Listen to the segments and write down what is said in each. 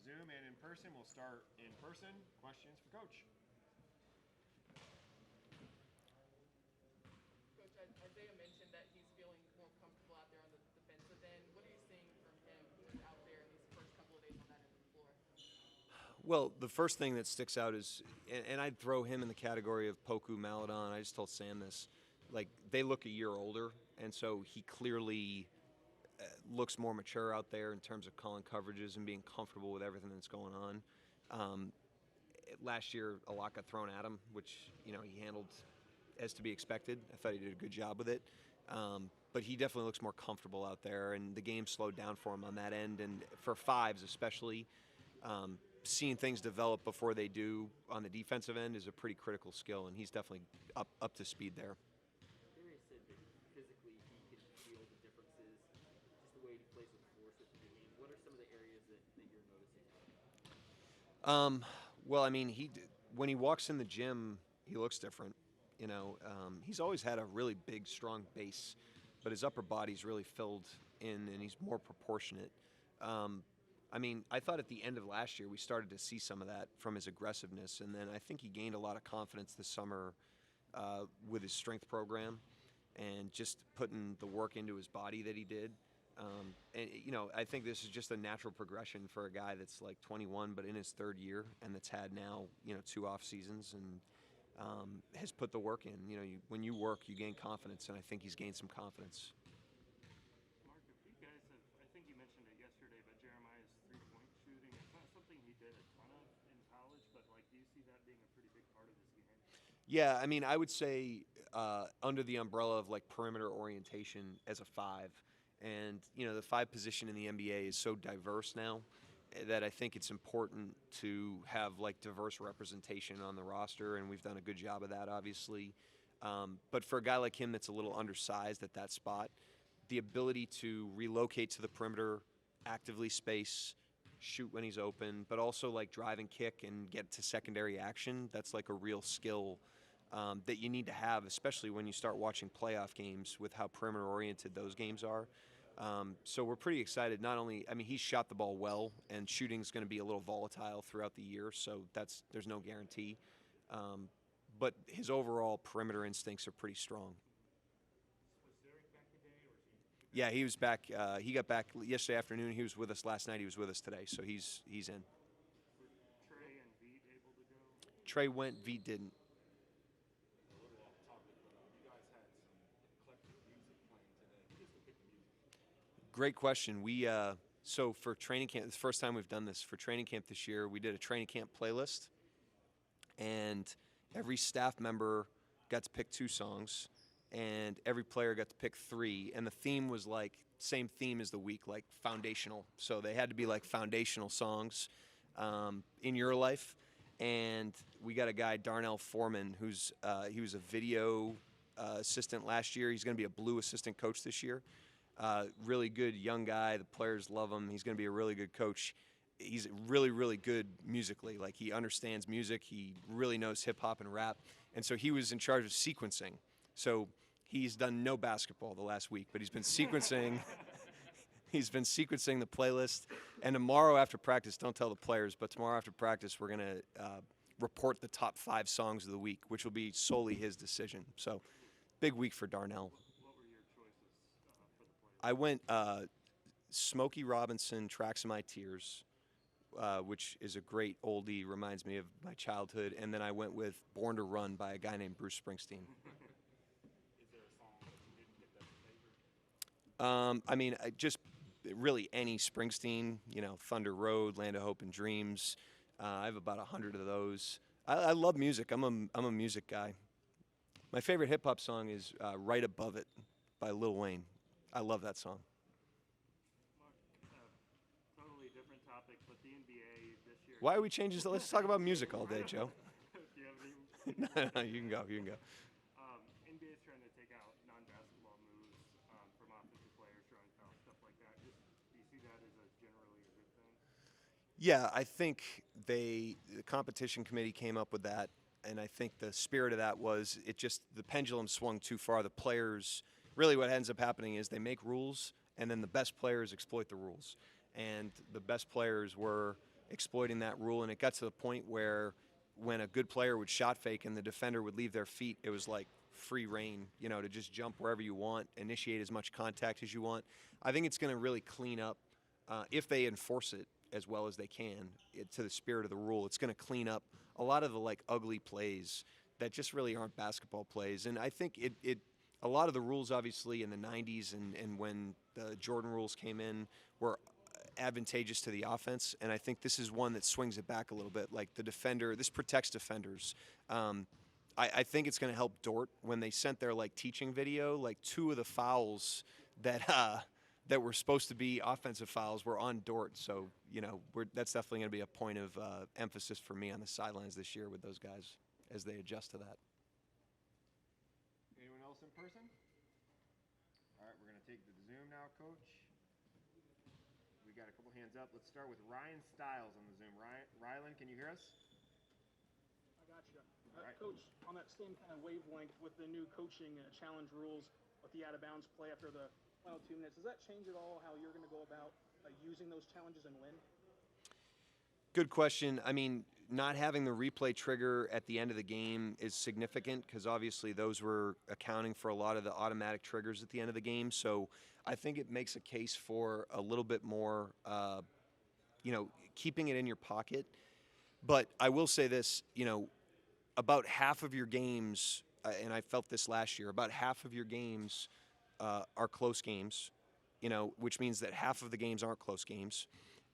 Zoom and in person. We'll start in person. Questions for Coach? Coach, Isaiah mentioned that he's feeling more comfortable out there on the defensive end. What are you seeing from him out there in these first couple of days on that end of the floor? Well, the first thing that sticks out is, and I'd throw him in the category of Poku Maladon. I just told Sam this. Like, they look a year older, and so he clearly looks more mature out there in terms of calling coverages and being comfortable with everything that's going on. Last year, a lot got thrown at him, which he handled as to be expected. I thought he did a good job with it. But he definitely looks more comfortable out there, and the game slowed down for him on that end. And for fives especially, seeing things develop before they do on the defensive end is a pretty critical skill, and he's definitely up to speed there. Barry said that physically he can feel the differences, just the way he plays with force at the game. What are some of the areas that you're noticing? Well, I mean, when he walks in the gym, he looks different. He's always had a really big, strong base, but his upper body's really filled in, and he's more proportionate. I mean, I thought at the end of last year we started to see some of that from his aggressiveness, and then I think he gained a lot of confidence this summer with his strength program and just putting the work into his body that he did. I think this is just a natural progression for a guy that's like 21 but in his third year and that's had now 2 off seasons and has put the work in. When you work, you gain confidence, and I think he's gained some confidence. Mark, if you guys have, I think you mentioned it yesterday, but Jeremiah's three-point shooting, it's not something he did a ton of in college, but do you see that being a pretty big part of his game? Yeah, I mean, I would say under the umbrella of perimeter orientation as a five. And, the five position in the NBA is so diverse now that I think it's important to have diverse representation on the roster, and we've done a good job of that, obviously. But for a guy like him that's a little undersized at that spot, the ability to relocate to the perimeter, actively space, shoot when he's open, but also drive and kick and get to secondary action, that's a real skill that you need to have, especially when you start watching playoff games with how perimeter-oriented those games are. So we're pretty excited. Not only, I mean, he's shot the ball well, and shooting's going to be a little volatile throughout the year, so there's no guarantee. But his overall perimeter instincts are pretty strong. Was Derek back today, or is he? Yeah, he was back. He got back yesterday afternoon. He was with us last night. He was with us today, so he's in. Were Trey and Veet able to go? Trey went. Veet didn't. A little off topic, but you guys had some eclectic music playing today. Who gets to pick the music? Great question. So for training camp, it's the first time we've done this. For training camp this year, we did a training camp playlist, and every staff member got to pick 2 songs, and every player got to pick 3. And the theme was same theme as the week, foundational. So they had to be foundational songs in your life. And we got a guy, Darnell Foreman, he was a video assistant last year. He's going to be a blue assistant coach this year. Really good young guy. The players love him. He's going to be a really good coach. He's really, really good musically. He understands music. He really knows hip-hop and rap. And so he was in charge of sequencing. So he's done no basketball the last week, but he's been sequencing. He's been sequencing the playlist. And tomorrow after practice, don't tell the players, but tomorrow after practice, we're going to report the top 5 songs of the week, which will be solely his decision. So big week for Darnell. What were your choices for the players? I went Smokey Robinson, Tracks of My Tears, which is a great oldie, reminds me of my childhood. And then I went with Born to Run by a guy named Bruce Springsteen. Is there a song that you didn't get that's your favorite? I mean, just really any Springsteen, Thunder Road, Land of Hope and Dreams. I have about 100 of those. I love music. I'm a music guy. My favorite hip-hop song is Right Above It by Lil Wayne. I love that song. Mark, totally different topic, but the NBA this year. Why are we changing? Let's talk about music all day, Joe. Do you have any? No, you can go. NBA is trying to take out non-basketball moves from offensive players, throwing foul, stuff like that. Do you see that as generally a good thing? Yeah, I think the competition committee came up with that, and I think the spirit of that was the pendulum swung too far. The players, really what ends up happening is they make rules, and then the best players exploit the rules. And the best players were exploiting that rule, and it got to the point where when a good player would shot fake and the defender would leave their feet, it was like free reign, to just jump wherever you want, initiate as much contact as you want. I think it's going to really clean up, if they enforce it as well as they can, to the spirit of the rule. It's going to clean up a lot of the ugly plays that just really aren't basketball plays. And I think a lot of the rules, obviously, in the 90s and when the Jordan rules came in, were advantageous to the offense. And I think this is one that swings it back a little bit. Like the defender, this protects defenders. I think it's going to help Dort when they sent their teaching video. 2 of the fouls that that were supposed to be offensive fouls were on Dort. So that's definitely going to be a point of emphasis for me on the sidelines this year with those guys as they adjust to that. Anyone else in person? All right, we're going to take the Zoom now, Coach. We got a couple hands up. Let's start with Ryan Stiles on the Zoom. Rylan, can you hear us? I got you. All right. Coach, on that same kind of wavelength with the new coaching challenge rules with the out-of-bounds play after the final 2 minutes, does that change at all how you're going to go about using those challenges and win? Good question. I mean, not having the replay trigger at the end of the game is significant because obviously those were accounting for a lot of the automatic triggers at the end of the game. So I think it makes a case for a little bit more, keeping it in your pocket. But I will say this, about half of your games, and I felt this last year, about half of your games are close games, which means that half of the games aren't close games.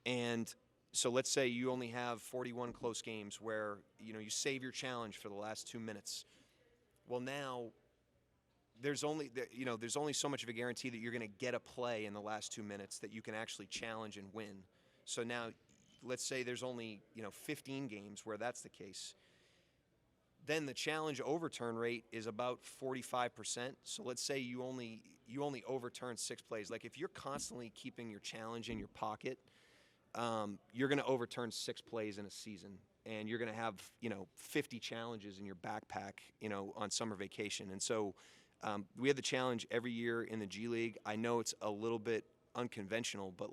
And so let's say you only have 41 close games where, you save your challenge for the last 2 minutes. Well, now there's only so much of a guarantee that you're going to get a play in the last 2 minutes that you can actually challenge and win. So now let's say there's only, 15 games where that's the case. Then the challenge overturn rate is about 45%. So let's say you only overturn 6 plays. If you're constantly keeping your challenge in your pocket, you're going to overturn 6 plays in a season, and you're going to have 50 challenges in your backpack on summer vacation. And so we have the challenge every year in the G League. I know it's a little bit unconventional, but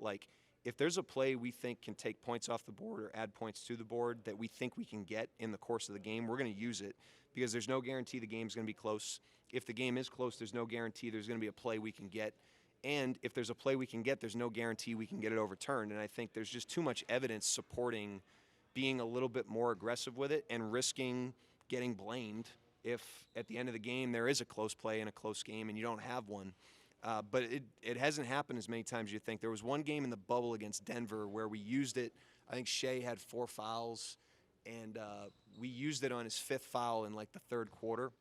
if there's a play we think can take points off the board or add points to the board that we think we can get in the course of the game, we're going to use it because there's no guarantee the game's going to be close. If the game is close, there's no guarantee there's going to be a play we can get. And if there's a play we can get, there's no guarantee we can get it overturned. And I think there's just too much evidence supporting being a little bit more aggressive with it and risking getting blamed if at the end of the game there is a close play in a close game and you don't have one. But it hasn't happened as many times as you think. There was one game in the bubble against Denver where we used it. I think Shea had 4 fouls, and we used it on his 5th foul in the 3rd quarter.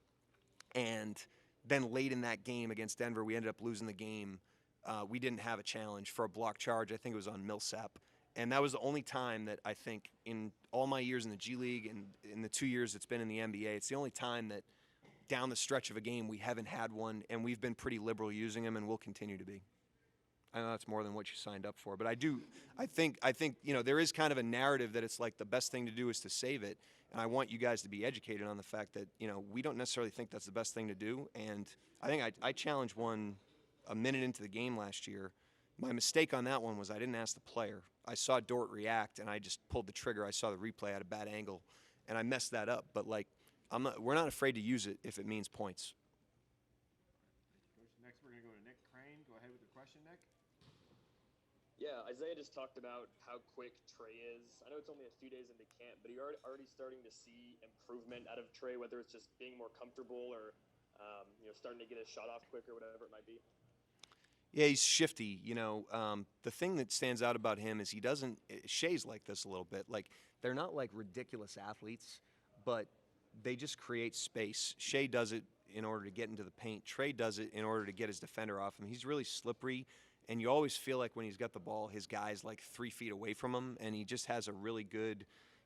And then late in that game against Denver, we ended up losing the game. We didn't have a challenge for a block charge. I think it was on Millsap. And that was the only time that I think in all my years in the G League and in the 2 years it's been in the NBA, it's the only time that down the stretch of a game we haven't had one, and we've been pretty liberal using them and we'll continue to be. I know that's more than what you signed up for, but I think there is kind of a narrative that it's the best thing to do is to save it, and I want you guys to be educated on the fact that we don't necessarily think that's the best thing to do. And I think I challenged one a minute into the game last year. My mistake on that one was I didn't ask the player. I saw Dort react and I just pulled the trigger. I saw the replay at a bad angle and I messed that up, but we're not afraid to use it if it means points. Coach, next we're going to go to Nick Crane. Go ahead with your question, Nick. Yeah, Isaiah just talked about how quick Trey is. I know it's only a few days into camp, but you're already starting to see improvement out of Trey, whether it's just being more comfortable or starting to get his shot off quicker, whatever it might be. Yeah, he's shifty. The thing that stands out about him is Shea's like this a little bit. They're not ridiculous athletes, but they just create space. Shea does it in order to get into the paint. Trey does it in order to get his defender off him. He's really slippery, and you always feel like when he's got the ball, his guy's 3 feet away from him, and he just has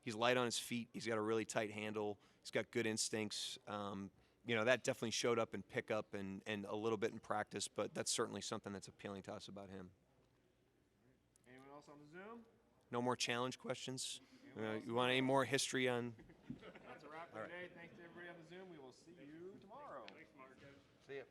he's light on his feet. He's got a really tight handle. He's got good instincts. That definitely showed up in pickup and a little bit in practice, but that's certainly something that's appealing to us about him. Anyone else on the Zoom? No more challenge questions? You want any more history on? That's a wrap for today. Thanks to everybody on the Zoom. We will see you tomorrow. Thanks, Mark. See ya.